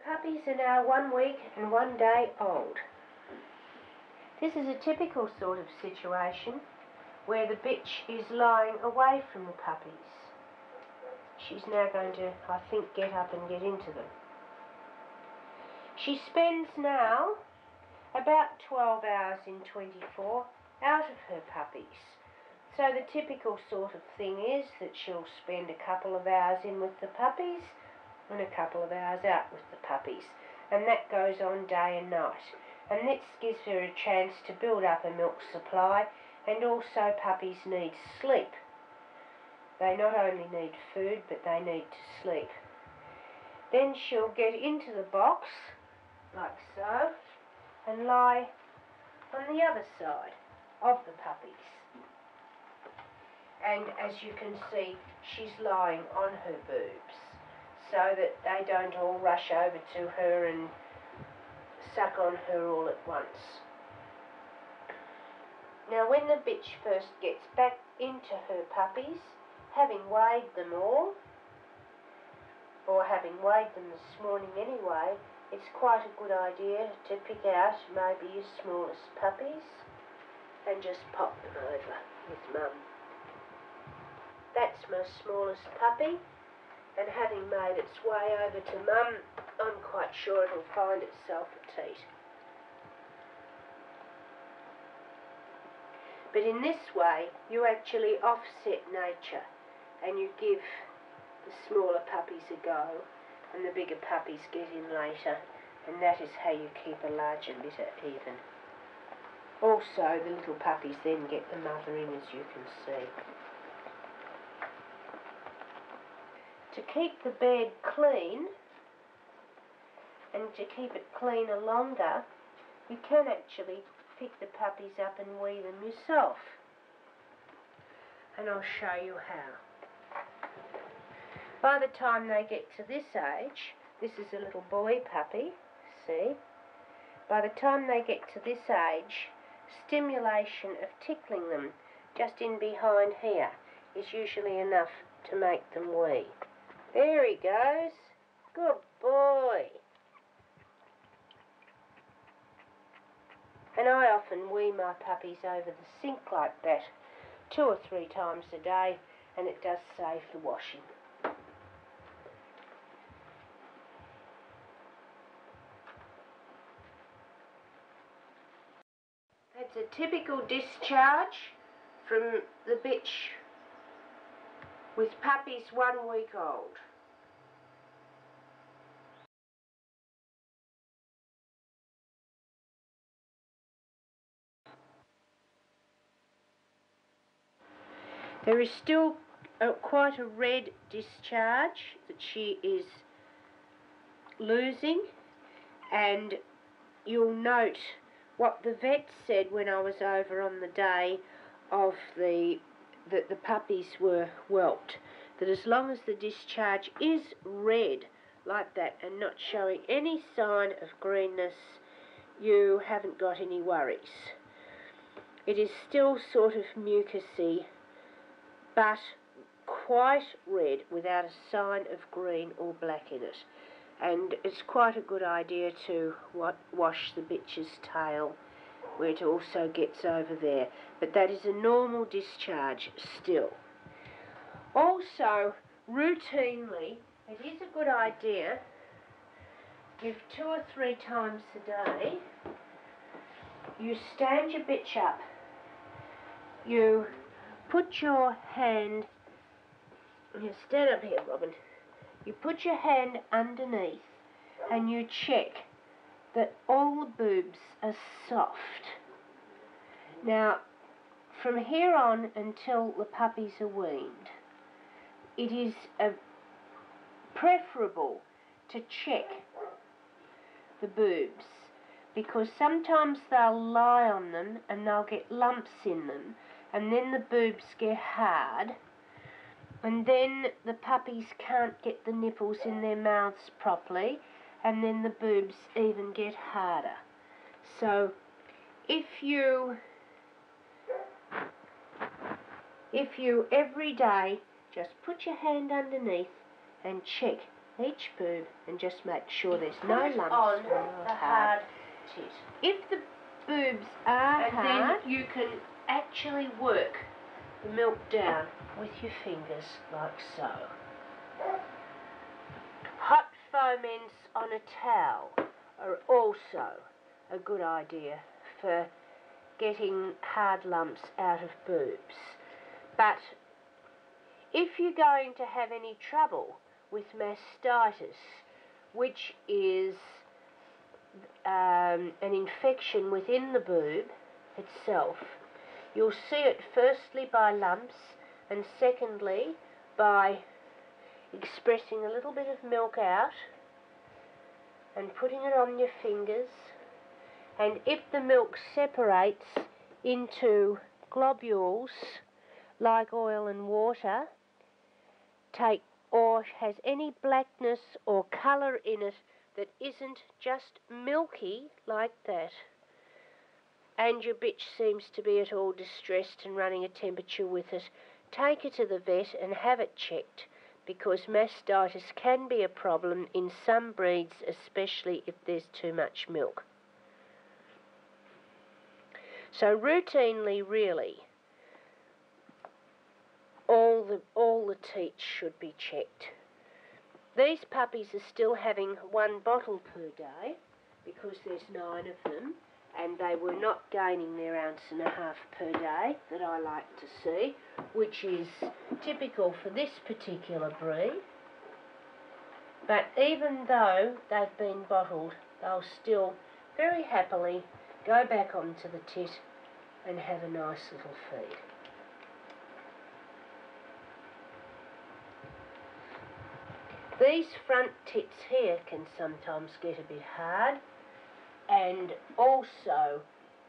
puppies are now 1 week and 1 day old. This is a typical sort of situation where the bitch is lying away from the puppies. She's now going to, I think, get up and get into them. She spends now about 12 hours in 24 out of her puppies. So the typical sort of thing is that she'll spend a couple of hours in with the puppies and a couple of hours out with the puppies. And that goes on day and night. And this gives her a chance to build up a milk supply, and also puppies need sleep. They not only need food, but they need to sleep. Then she'll get into the box, like so, and lie on the other side of the puppies. And as you can see, she's lying on her boobs, so that they don't all rush over to her and suck on her all at once. Now when the bitch first gets back into her puppies, having weighed them all, or having weighed them this morning anyway, it's quite a good idea to pick out maybe your smallest puppies and just pop them over with mum. That's my smallest puppy, and having made its way over to mum, I'm quite sure it'll find itself a teat. But in this way, you actually offset nature, and you give the smaller puppies a go, and the bigger puppies get in later, and that is how you keep a larger litter even. Also, the little puppies then get the mother in, as you can see. To keep the bed clean, and to keep it cleaner longer, you can actually pick the puppies up and wee them yourself. And I'll show you how. By the time they get to this age, this is a little boy puppy, see? By the time they get to this age, stimulation of tickling them just in behind here is usually enough to make them wee. There he goes. Good boy. And I often wee my puppies over the sink like that 2 or 3 times a day, and it does save the washing. That's a typical discharge from the bitch with puppies 1 week old. There is still quite a red discharge that she is losing, and you'll note what the vet said when I was over on the day of that the puppies were whelped, that as long as the discharge is red like that and not showing any sign of greenness, you haven't got any worries. It is still sort of mucusy, but quite red without a sign of green or black in it. And it's quite a good idea to wash the bitch's tail, where it also gets over there. But that is a normal discharge still. Also, routinely, it is a good idea if 2 or 3 times a day you stand your bitch up. You put your hand, you stand up here, Robin. You put your hand underneath and you check that all the boobs are soft. Now, from here on until the puppies are weaned, it is preferable to check the boobs, because sometimes they'll lie on them and they'll get lumps in them, and then the boobs get hard, and then the puppies can't get the nipples in their mouths properly, and then the boobs even get harder. So if you every day just put your hand underneath and check each boob and just make sure there's no lumps on the hard tit. If the boobs are hard, then you can actually work the milk down with your fingers like so. Hot foments on a towel are also a good idea for getting hard lumps out of boobs. But if you're going to have any trouble with mastitis, which is an infection within the boob itself, you'll see it firstly by lumps and secondly by expressing a little bit of milk out and putting it on your fingers, and if the milk separates into globules like oil and water, or has any blackness or colour in it that isn't just milky like that, and your bitch seems to be at all distressed and running a temperature with it, take her to the vet and have it checked, because mastitis can be a problem in some breeds, especially if there's too much milk. So routinely, really, all the teats should be checked. These puppies are still having 1 bottle per day because there's 9 of them, and they were not gaining their 1.5 ounces per day that I like to see, which is typical for this particular breed. But even though they've been bottled, they'll still very happily go back onto the tit and have a nice little feed. These front tits here can sometimes get a bit hard, and also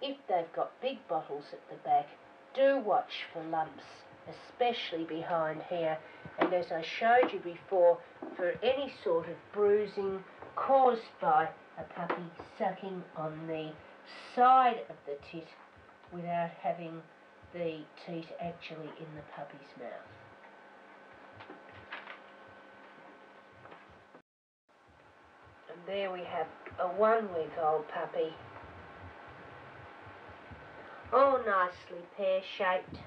if they've got big bottles at the back, do watch for lumps, especially behind here, and as I showed you before, for any sort of bruising caused by a puppy sucking on the side of the tit without having the teat actually in the puppy's mouth. And there we have a 1-week-old puppy, all nicely pear-shaped,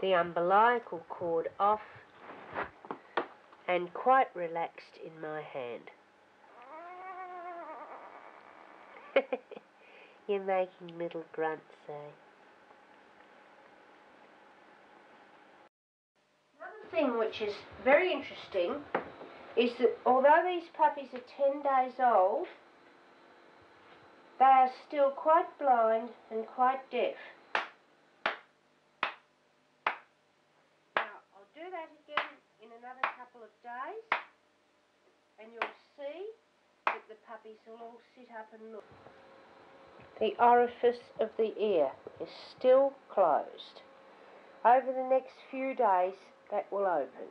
the umbilical cord off, and quite relaxed in my hand. You're making little grunts, eh? Another thing which is very interesting is that although these puppies are 10 days old, they are still quite blind and quite deaf. Now, I'll do that again in another couple of days, and you'll see that the puppies will all sit up and look. The orifice of the ear is still closed. Over the next few days, that will open.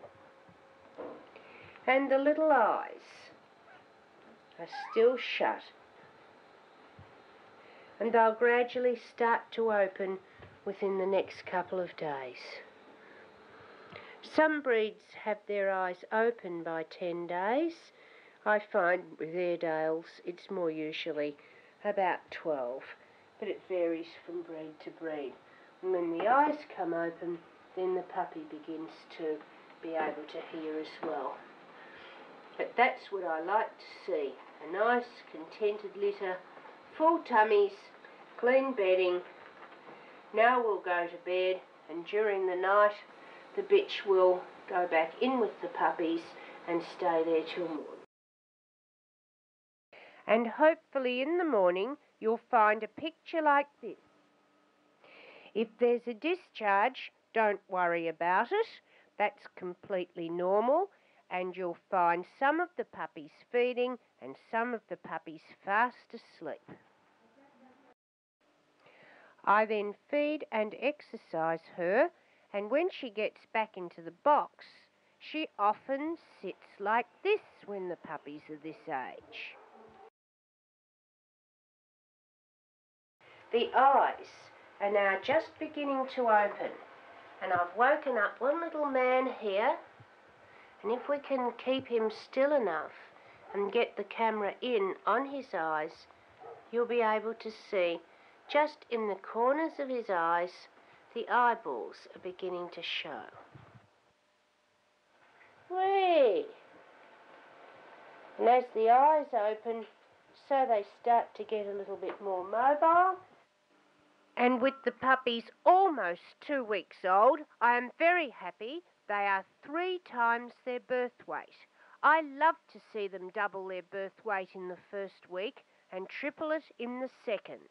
And the little eyes are still shut. And they'll gradually start to open within the next couple of days. Some breeds have their eyes open by 10 days. I find with Airedales it's more usually about 12, but it varies from breed to breed. And when the eyes come open, then the puppy begins to be able to hear as well. But that's what I like to see, a nice contented litter, full tummies, clean bedding. Now we'll go to bed, and during the night the bitch will go back in with the puppies and stay there till morning. And hopefully in the morning you'll find a picture like this. If there's a discharge, don't worry about it. That's completely normal, and you'll find some of the puppies feeding and some of the puppies fast asleep. I then feed and exercise her, and when she gets back into the box, she often sits like this when the puppies are this age. The eyes are now just beginning to open, and I've woken up one little man here And if we can keep him still enough and get the camera in on his eyes, you'll be able to see just in the corners of his eyes, the eyeballs are beginning to show. Whee! And as the eyes open, so they start to get a little bit more mobile. And with the puppies almost 2 weeks old, I am very happy they are 3 times their birth weight. I love to see them double their birth weight in the first week and triple it in the second.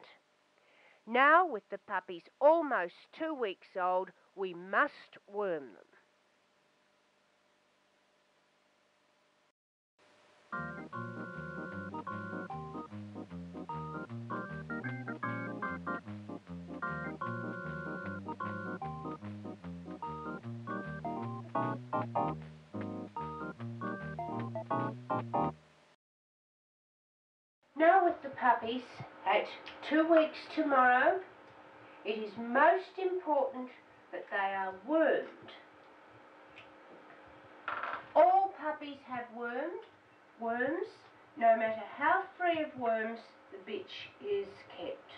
Now, with the puppies almost 2 weeks old, we must worm them. Now with the puppies at 2 weeks tomorrow, it is most important that they are wormed. All puppies have worms, no matter how free of worms the bitch is kept.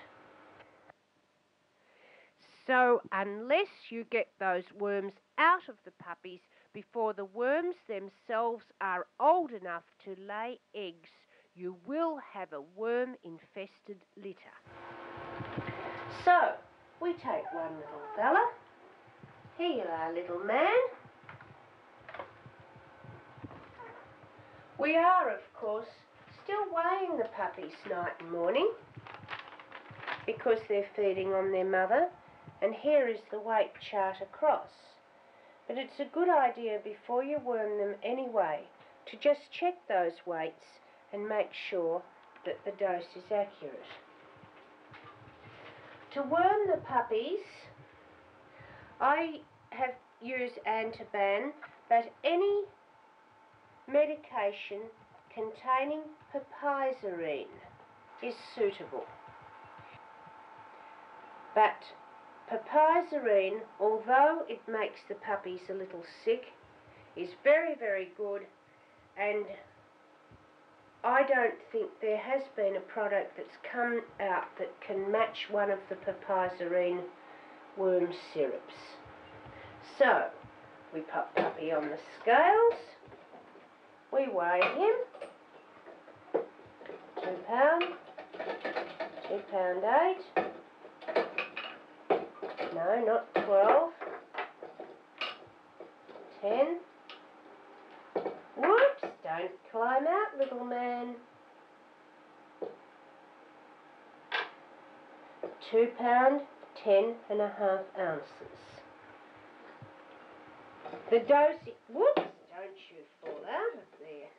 So unless you get those worms out of the puppies before the worms themselves are old enough to lay eggs, you will have a worm-infested litter. So, we take one little fella. Here you are, little man. We are, of course, still weighing the puppies night and morning because they're feeding on their mother, and here is the weight chart across. But it's a good idea before you worm them anyway to just check those weights and make sure that the dose is accurate. To worm the puppies, I have used Antiban, but any medication containing piperacillin is suitable. But piperacillin, although it makes the puppies a little sick, is very, very good, and I don't think there has been a product that's come out that can match one of the piperacillin worm syrups. So, we pop puppy on the scales, we weigh him, 2 pound, 2 pound 8, no, not 12, 10, whoops, don't climb out, little man, 2 pound, 10.5 ounces. The dosage, whoops, don't you fall out of there.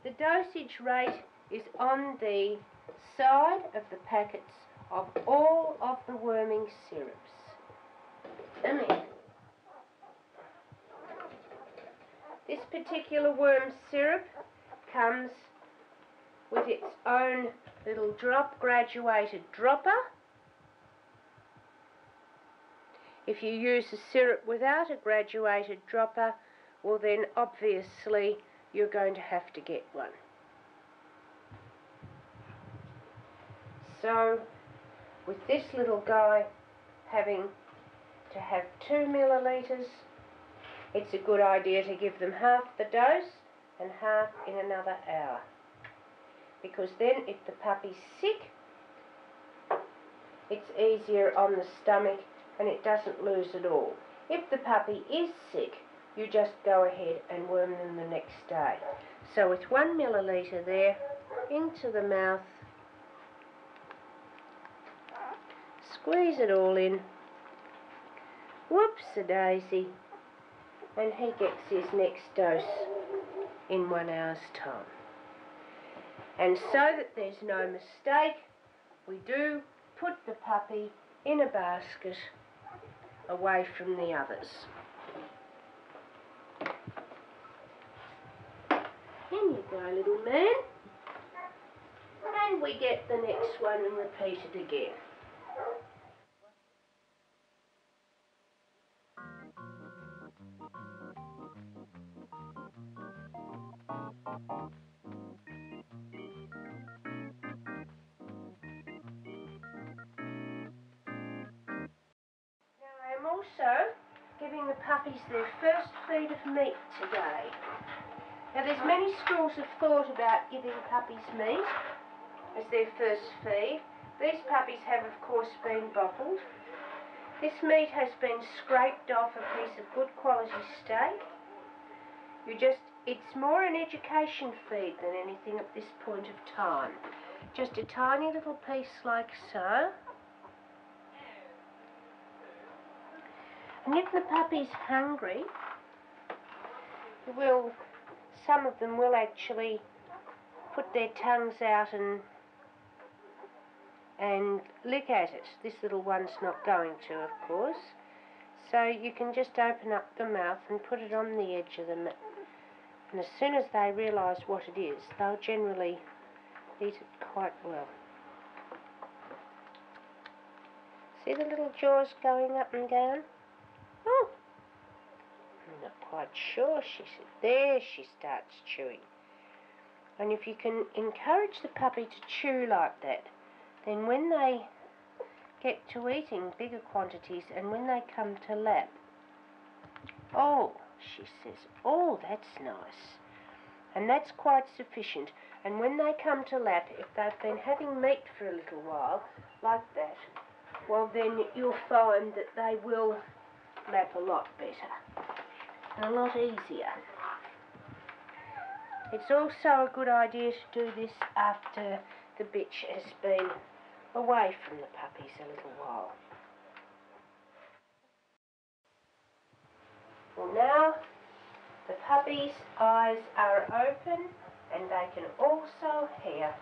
The dosage rate is on the side of the packets of all of the worming syrups. Come here. This particular worm syrup comes with its own little graduated dropper. If you use a syrup without a graduated dropper, well then obviously you're going to have to get one. So with this little guy having to have 2 millilitres, it's a good idea to give them half the dose and half in another hour. Because then if the puppy's sick, it's easier on the stomach and it doesn't lose at all. If the puppy is sick, you just go ahead and worm them the next day. So with 1 millilitre there, into the mouth, squeeze it all in, whoops-a-daisy, and he gets his next dose in 1 hour's time. And so that there's no mistake, we do put the puppy in a basket away from the others. In you go, little man. And we get the next one and repeat it again. also giving the puppies their first feed of meat today. Now there's many schools of thought about giving puppies meat as their first feed. These puppies have of course been bottled. This meat has been scraped off a piece of good quality steak. It's more an education feed than anything at this point of time. Just a tiny little piece like so. And if the puppy's hungry, some of them will actually put their tongues out and lick at it. This little one's not going to, of course. So you can just open up the mouth and put it on the edge of the mouth. And as soon as they realise what it is, they'll generally eat it quite well. See the little jaws going up and down? Oh, I'm not quite sure, she said. There she starts chewing. And if you can encourage the puppy to chew like that, then when they get to eating bigger quantities and when they come to lap, oh, she says, oh, that's nice. And that's quite sufficient. And when they come to lap, if they've been having meat for a little while, like that, well then you'll find that they will lap a lot better and a lot easier. It's also a good idea to do this after the bitch has been away from the puppies a little while. Well, now the puppies' eyes are open and they can also hear.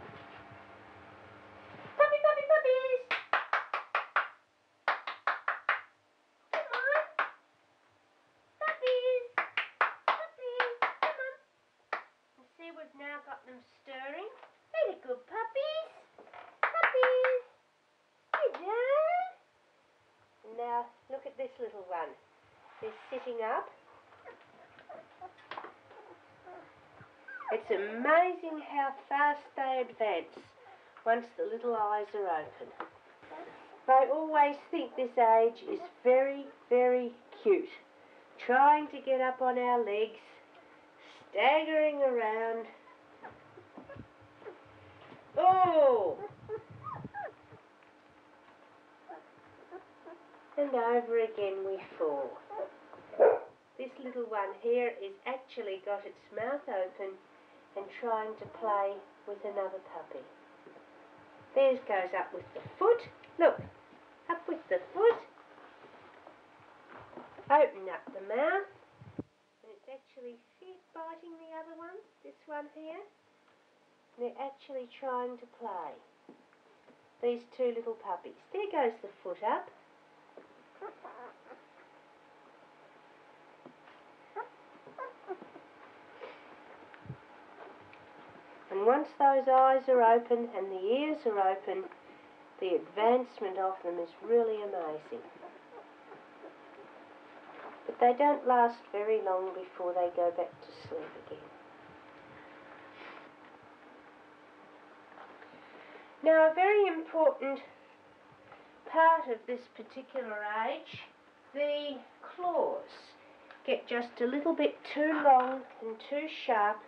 Puppy, puppy, puppies! Come on! Puppies! Puppies! Come on! You see, we've now got them stirring. Very good, puppies! Puppies! Hello! Now, look at this little one. They're sitting up. It's amazing how fast they advance once the little eyes are open. They always think this age is very, very cute. Trying to get up on our legs, staggering around. Oh! And over again we fall. This little one here is actually got its mouth open and trying to play with another puppy. Theirs goes up with the foot. Look, up with the foot. Open up the mouth. And it's actually, see it biting the other one, this one here. And they're actually trying to play. These two little puppies. There goes the foot up. And once those eyes are open and the ears are open, the advancement of them is really amazing. But they don't last very long before they go back to sleep again. Now, a very important part of this particular age, the claws get just a little bit too long and too sharp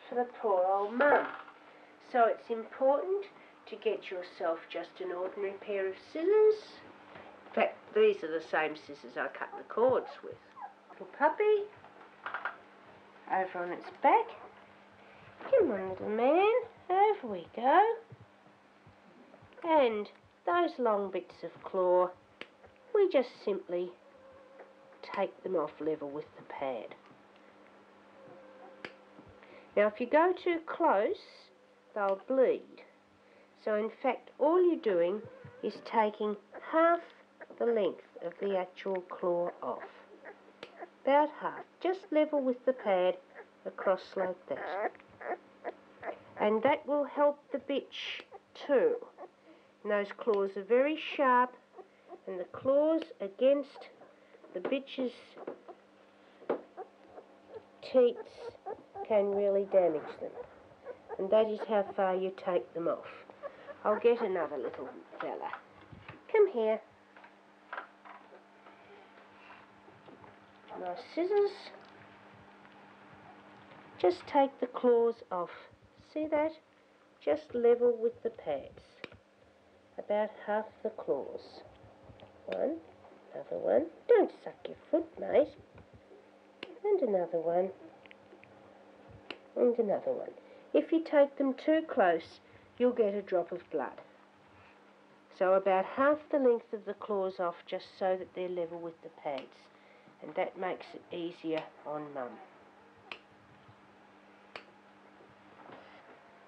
for the poor old mum. So it's important to get yourself just an ordinary pair of scissors. In fact, these are the same scissors I cut the cords with. Little puppy, over on its back. Come on, little man, over we go. And those long bits of claw, we just simply take them off level with the pad. Now if you go too close, they'll bleed. So in fact all you're doing is taking half the length of the actual claw off. About half, just level with the pad across like that. And that will help the bitch too. And those claws are very sharp, and the claws against the bitch's teats can really damage them. And that is how far you take them off. I'll get another little fella. Come here. my scissors. Just take the claws off. See that? Just level with the pads. About half the claws. One, another one. Don't suck your foot, mate. And another one. And another one. If you take them too close, you'll get a drop of blood. So about half the length of the claws off, just so that they're level with the pads. And that makes it easier on Mum.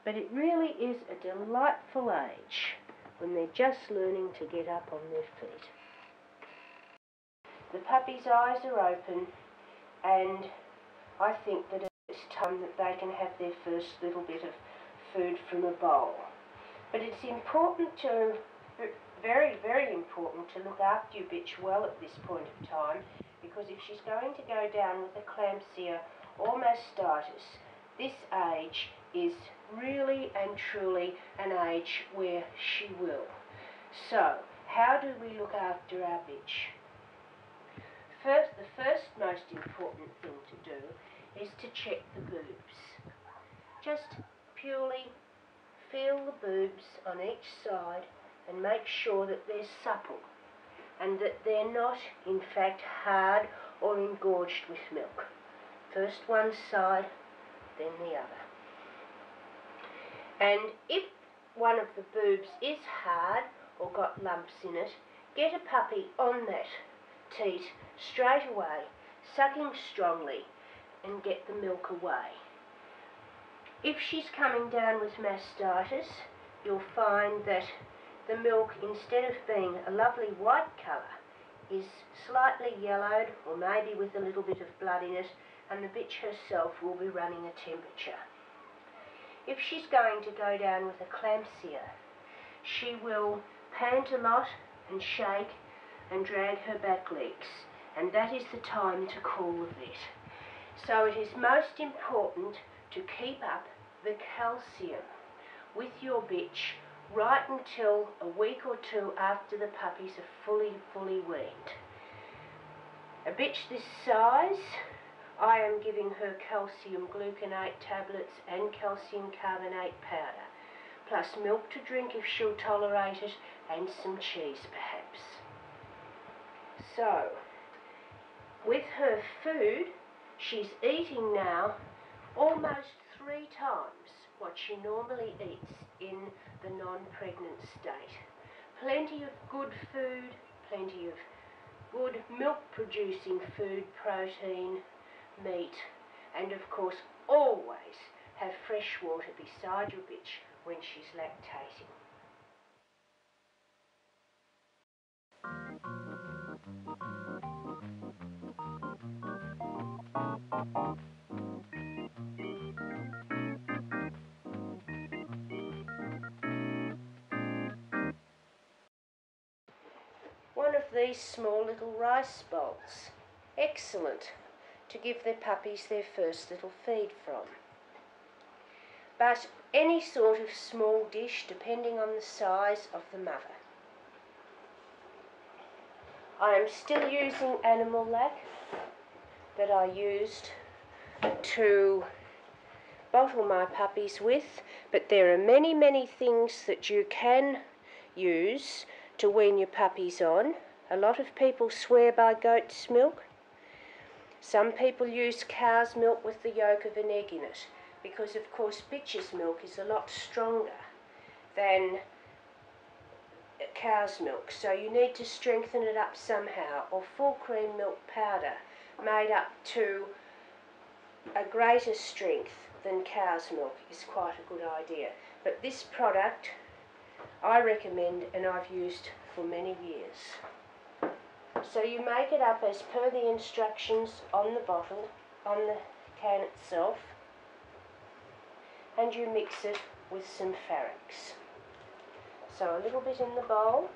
But it really is a delightful age when they're just learning to get up on their feet. The puppy's eyes are open, and I think that it's time that they can have their first little bit of food from a bowl. But it's important to, very, very important to look after your bitch well at this point of time, because if she's going to go down with eclampsia or mastitis, this age is really and truly an age where she will. So, how do we look after our bitch? The first most important thing to do is to check the boobs. Just purely feel the boobs on each side and make sure that they're supple and that they're not, in fact, hard or engorged with milk. First one side, then the other. And if one of the boobs is hard or got lumps in it, get a puppy on that teat straight away, sucking strongly, and get the milk away. If she's coming down with mastitis, you'll find that the milk, instead of being a lovely white colour, is slightly yellowed or maybe with a little bit of blood in it, and the bitch herself will be running a temperature. If she's going to go down with eclampsia, she will pant a lot and shake and drag her back legs, and that is the time to call the vet. So it is most important to keep up the calcium with your bitch right until a week or two after the puppies are fully weaned. A bitch this size, I am giving her calcium gluconate tablets and calcium carbonate powder, plus milk to drink if she'll tolerate it, and some cheese perhaps. So, with her food, she's eating now almost 3 times what she normally eats in the non-pregnant state. Plenty of good food, plenty of good milk-producing food, protein, meat, and of course always have fresh water beside your bitch when she's lactating. One of these small little rice bowls, excellent to give their puppies their first little feed from. But any sort of small dish depending on the size of the mother. I am still using animal lac that I used to bottle my puppies with, but there are many things that you can use to wean your puppies on. A lot of people swear by goat's milk. Some people use cow's milk with the yolk of an egg in it, because of course bitch's milk is a lot stronger than cow's milk, so you need to strengthen it up somehow, or full cream milk powder made up to a greater strength than cow's milk is quite a good idea. But this product I recommend and I've used for many years. So you make it up as per the instructions on the bottle, on the can itself, and you mix it with some Pharax. So a little bit in the bowl.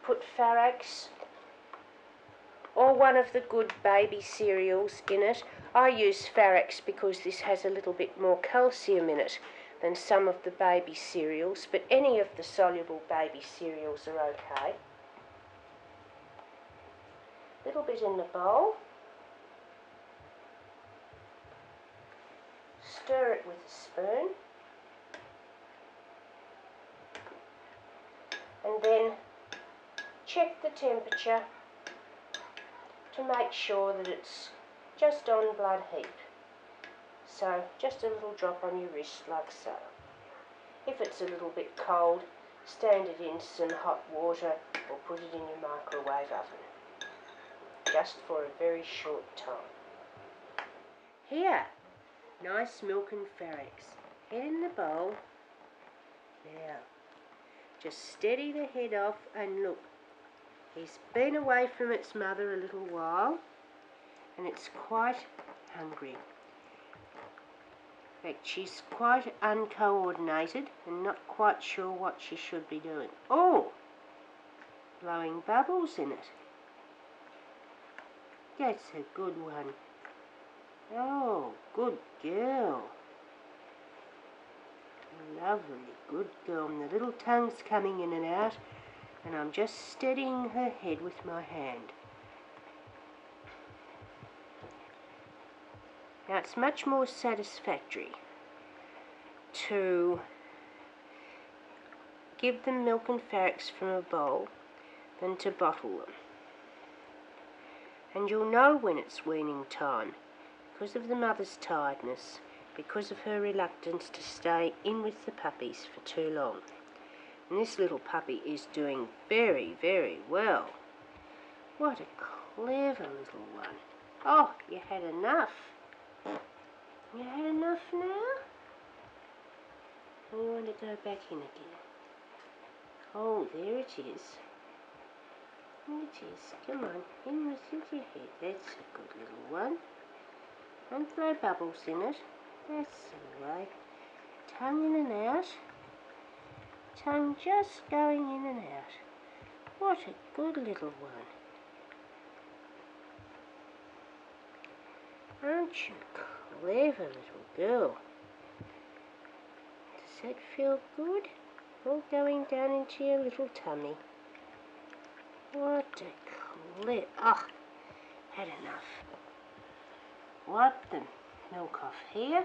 Put Pharax or one of the good baby cereals in it. I use Pharax because this has a little bit more calcium in it, than some of the baby cereals, but any of the soluble baby cereals are okay. A little bit in the bowl. Stir it with a spoon. And then check the temperature to make sure that it's just on blood heat. So just a little drop on your wrist like so. If it's a little bit cold, stand it in some hot water or put it in your microwave oven. Just for a very short time. Here, nice milk and ferrex. Head in the bowl. Now, just steady the head off and look. He's been away from its mother a little while and it's quite hungry. In fact, she's quite uncoordinated and not quite sure what she should be doing. Oh! Blowing bubbles in it. That's a good one. Oh, good girl. Lovely, good girl. And the little tongue's coming in and out, and I'm just steadying her head with my hand. Now it's much more satisfactory to give them milk and ferrex from a bowl than to bottle them. And you'll know when it's weaning time because of the mother's tiredness, because of her reluctance to stay in with the puppies for too long. And this little puppy is doing very, very well. What a clever little one. Oh, you had enough. You had enough now? Or you want to go back in again? Oh, there it is. There it is. Come on, in with your head. That's a good little one. Don't throw bubbles in it. That's the way. Tongue in and out. Tongue just going in and out. What a good little one. Aren't you clever little girl? Does that feel good? All going down into your little tummy. What a clever... Oh, had enough. Wipe the milk off here.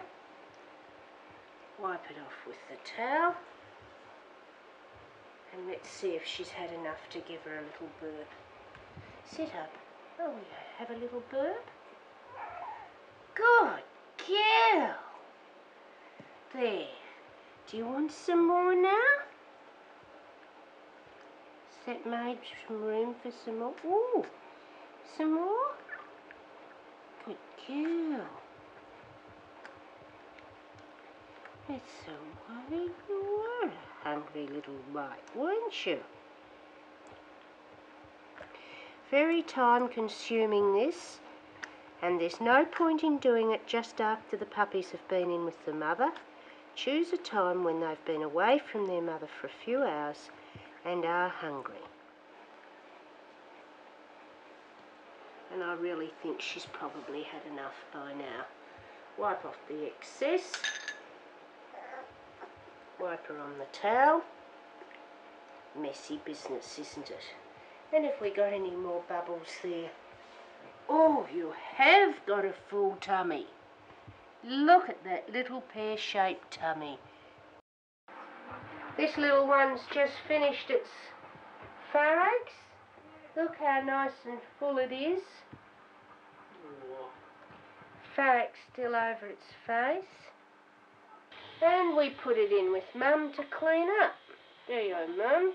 Wipe it off with the towel. And let's see if she's had enough to give her a little burp. Sit up. Oh, yeah, have a little burp. Good girl. There. Do you want some more now? Has that made some room for some more? Ooh, some more? Good girl. That's so worried. You were a hungry little mite, weren't you? Very time consuming this, and there's no point in doing it just after the puppies have been in with the mother. Choose a time when they've been away from their mother for a few hours and are hungry. And I really think she's probably had enough by now. Wipe off the excess. Wipe her on the towel. Messy business, isn't it? And if we got any more bubbles there. Oh, you have got a full tummy. Look at that little pear-shaped tummy. This little one's just finished its pharynx. Look how nice and full it is. Pharynx still over its face. And we put it in with Mum to clean up. There you go, Mum.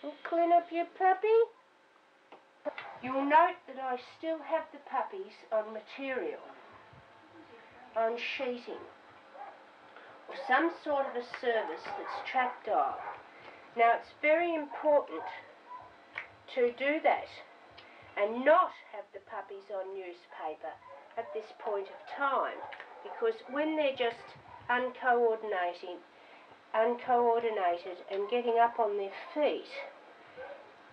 We'll clean up your puppy. You'll note that I still have the puppies on material, on sheeting, or some sort of a service that's tactile. Now it's very important to do that and not have the puppies on newspaper at this point of time, because when they're just uncoordinated and getting up on their feet,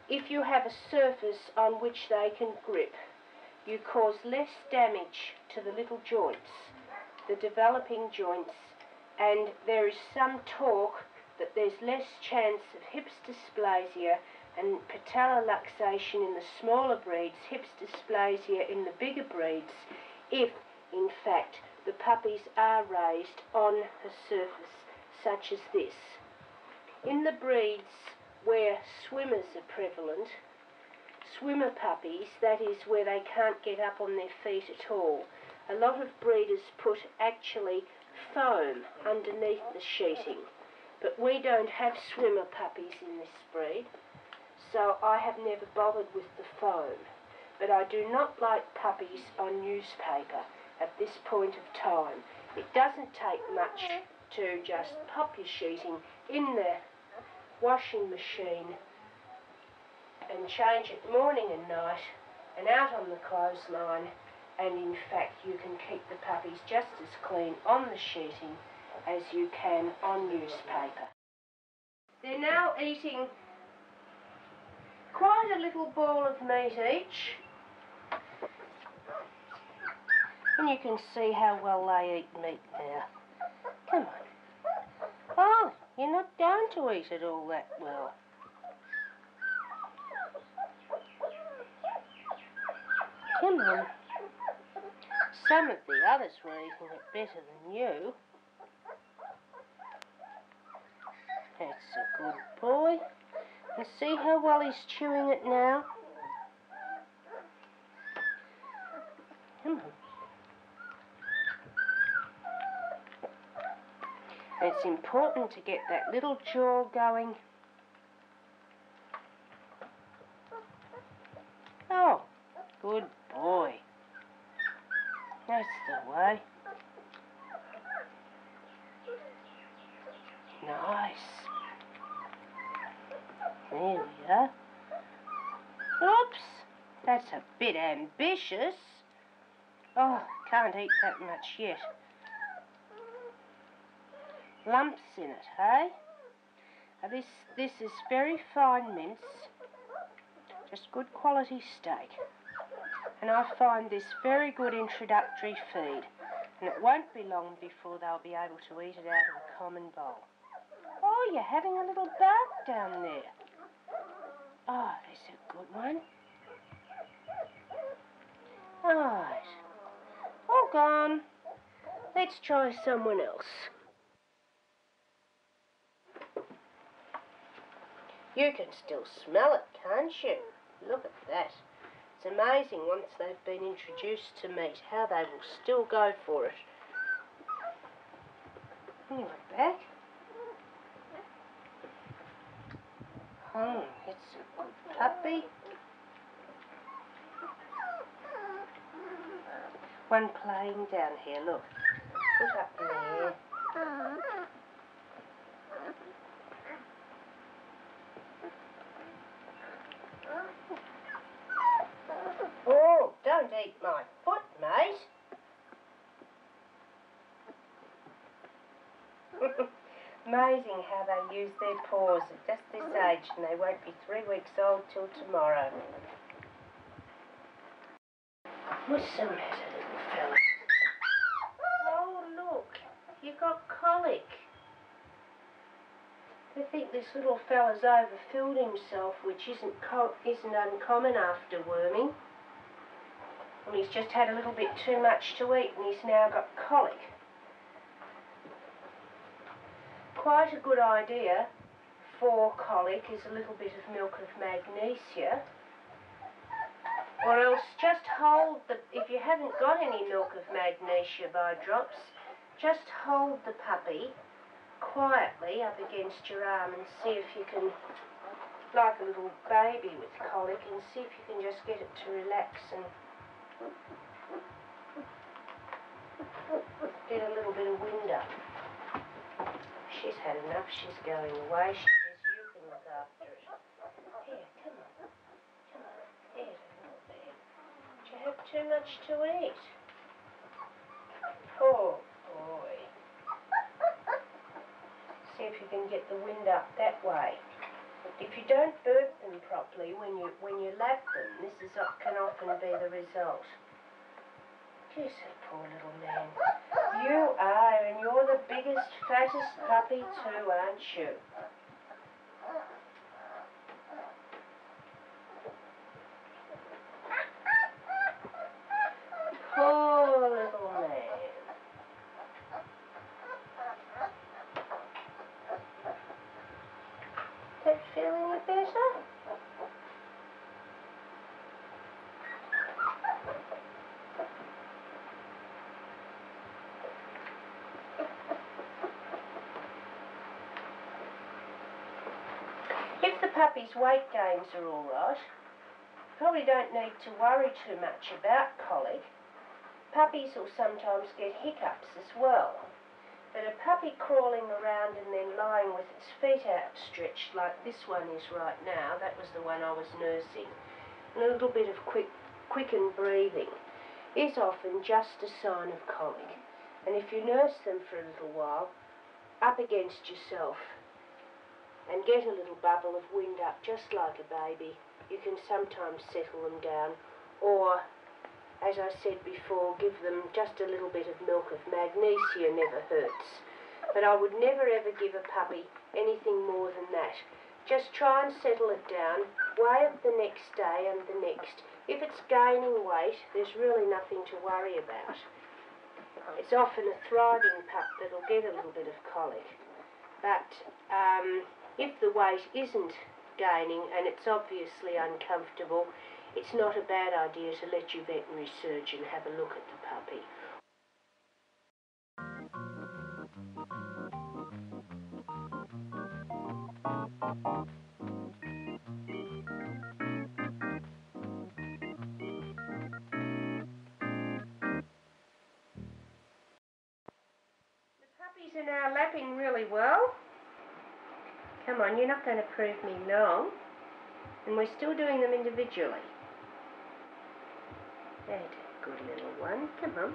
if you have a surface on which they can grip, you cause less damage to the little joints, the developing joints and there is some talk that there's less chance of hips dysplasia and patellar luxation in the smaller breeds, hips dysplasia in the bigger breeds, if, in fact, the puppies are raised on a surface such as this. In the breeds where swimmers are prevalent, swimmer puppies, that is where they can't get up on their feet at all, a lot of breeders put actually foam underneath the sheeting. But we don't have swimmer puppies in this breed, so I have never bothered with the foam. But I do not like puppies on newspaper at this point of time. It doesn't take much to just pop your sheeting in the washing machine and change it morning and night and out on the clothesline, and in fact you can keep the puppies just as clean on the sheeting as you can on newspaper. They're now eating quite a little ball of meat each, and you can see how well they eat meat now. Come on. Oh, you're not going to eat it all that well. Come on. Some of the others were eating it better than you. That's a good boy. And see how well he's chewing it now? Come on. And it's important to get that little jaw going. Oh, good boy. That's the way. Nice. There we are. Oops, that's a bit ambitious. Oh, can't eat that much yet. Lumps in it, hey? This is very fine mince, just good quality steak. And I find this very good introductory feed, and it won't be long before they'll be able to eat it out of a common bowl. Oh, you're having a little bark down there. Oh, there's a good one. Right. All gone. Let's try someone else. You can still smell it, can't you? Look at that. It's amazing once they've been introduced to meat how they will still go for it. Anyway, back. It's a good puppy. One playing down here, look. Put up there. Oh, don't eat my foot, mate. Amazing how they use their paws at just this age, and they won't be 3 weeks old till tomorrow. What's the matter, little fella? Oh, look, you've got colic. I think this little fella's overfilled himself, which isn't uncommon after worming. And he's just had a little bit too much to eat, and he's now got colic. Quite a good idea for colic is a little bit of milk of magnesia. Or else just hold if you haven't got any milk of magnesia by drops, just hold the puppy quietly up against your arm and see if you can, like a little baby with colic, and see if you can just get it to relax and get a little bit of wind up. She's had enough, she's going away. She says you can look after it. Here, come on. Come on. Here, little bear. Did you have too much to eat? Poor boy. See if you can get the wind up that way. If you don't burp them properly when you lap them, this can often be the result. Here's a poor little man. You are, and you're the biggest, fattest puppy too, aren't you? Poor little man. Don't you feel any better? If the puppy's weight gains are all right, probably don't need to worry too much about colic. Puppies will sometimes get hiccups as well. But a puppy crawling around and then lying with its feet outstretched like this one is right now, that was the one I was nursing, and a little bit of quickened breathing, is often just a sign of colic. And if you nurse them for a little while, up against yourself, and get a little bubble of wind up just like a baby, you can sometimes settle them down, or, as I said before, give them just a little bit of milk of magnesia, never hurts. But I would never ever give a puppy anything more than that. Just try and settle it down, weigh it the next day and the next. If it's gaining weight, there's really nothing to worry about. It's often a thriving pup that'll get a little bit of colic. But if the weight isn't gaining and it's obviously uncomfortable, it's not a bad idea to let your veterinary surgeon have a look at the puppy. The puppies are now lapping really well. Come on, you're not going to prove me wrong. And we're still doing them individually. That's a good little one. Come on.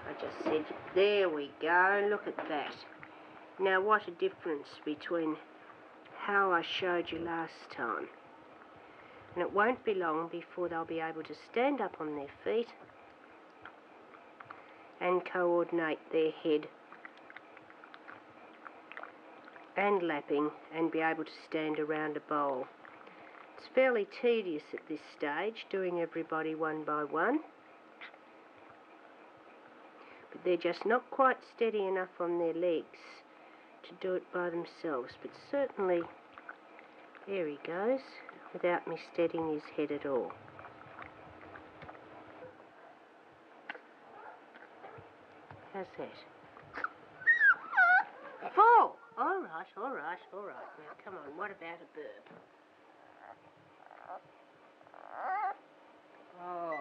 I just said, there we go, look at that. Now what a difference between how I showed you last time. And it won't be long before they'll be able to stand up on their feet and coordinate their head and lapping and be able to stand around a bowl. It's fairly tedious at this stage, doing everybody one by one. But they're just not quite steady enough on their legs to do it by themselves. But certainly, there he goes, without me steadying his head at all. How's that? Full! All right. Now, come on, what about a burp? Oh.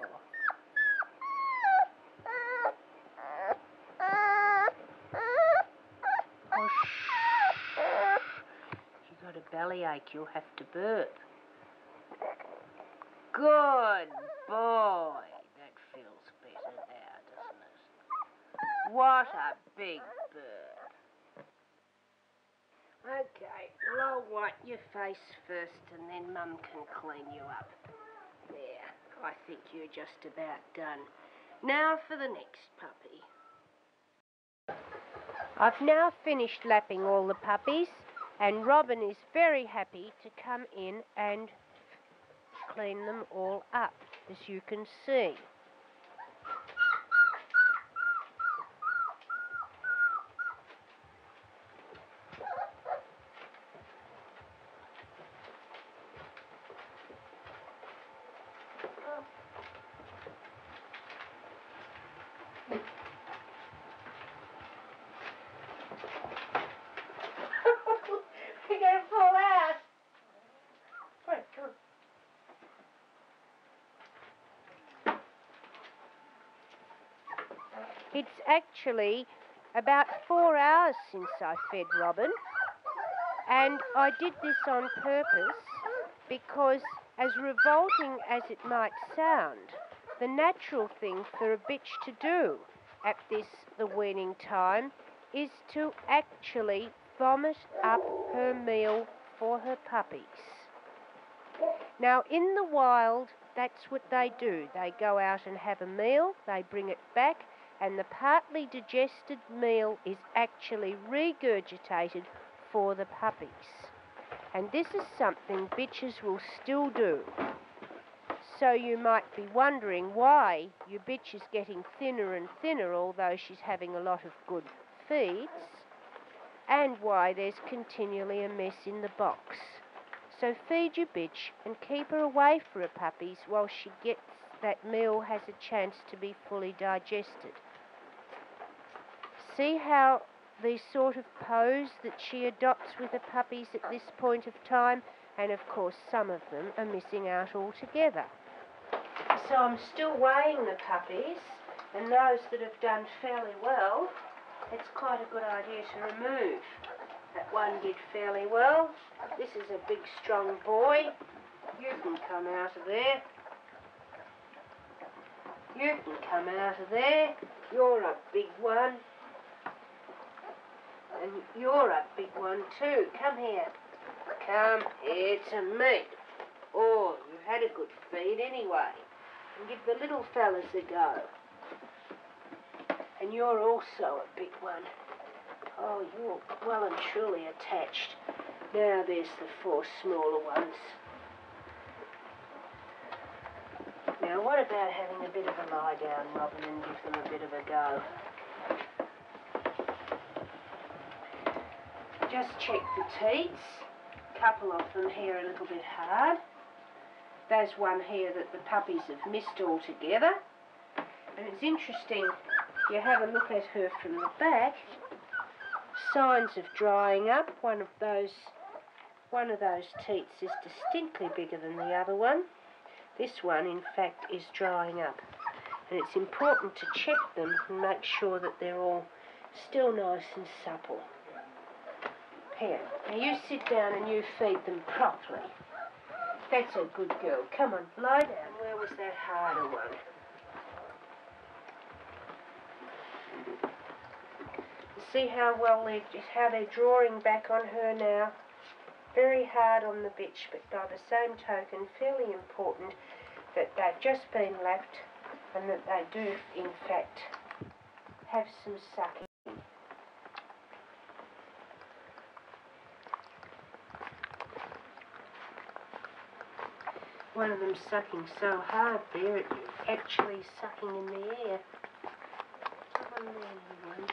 Oh, shh. If you've got a bellyache, you'll have to burp. Good boy. That feels better now, doesn't it? What a big burp. Okay, well, I'll wipe your face first and then Mum can clean you up. There, I think you're just about done. Now for the next puppy. I've now finished lapping all the puppies, and Robin is very happy to come in and clean them all up, as you can see. We're going to fall out. Right, come on. It's actually about 4 hours since I fed Robin, and I did this on purpose because, as revolting as it might sound, the natural thing for a bitch to do at the weaning time is to actually vomit up her meal for her puppies. Now, in the wild, that's what they do. They go out and have a meal, they bring it back, and the partly digested meal is actually regurgitated for the puppies. And this is something bitches will still do. So you might be wondering why your bitch is getting thinner and thinner, although she's having a lot of good feeds, and why there's continually a mess in the box. So feed your bitch and keep her away from her puppies while she gets that meal has a chance to be fully digested. See how the sort of pose that she adopts with the puppies at this point of time? And of course some of them are missing out altogether. So I'm still weighing the puppies, and those that have done fairly well, it's quite a good idea to remove. That one did fairly well. This is a big strong boy. You can come out of there. You can come out of there. You're a big one. And you're a big one too. Come here. Come here to me. Oh, you've had a good feed anyway. And give the little fellas a go. And you're also a big one. Oh, you're well and truly attached. Now there's the 4 smaller ones. Now what about having a bit of a lie down, Robin, and give them a bit of a go? Just check the teats. A couple of them here are a little bit hard. There's one here that the puppies have missed altogether. And it's interesting, you have a look at her from the back, signs of drying up. One of those teats is distinctly bigger than the other one. This one, in fact, is drying up. And it's important to check them and make sure that they're all still nice and supple. Here, now you sit down and you feed them properly. That's a good girl. Come on, lie down. Where was that harder one? See how well they're drawing back on her now? Very hard on the bitch, but by the same token, fairly important that they've just been lapped and that they do, in fact, have some sucking. One of them sucking so hard there, it's actually sucking in the air. Come on there, little one.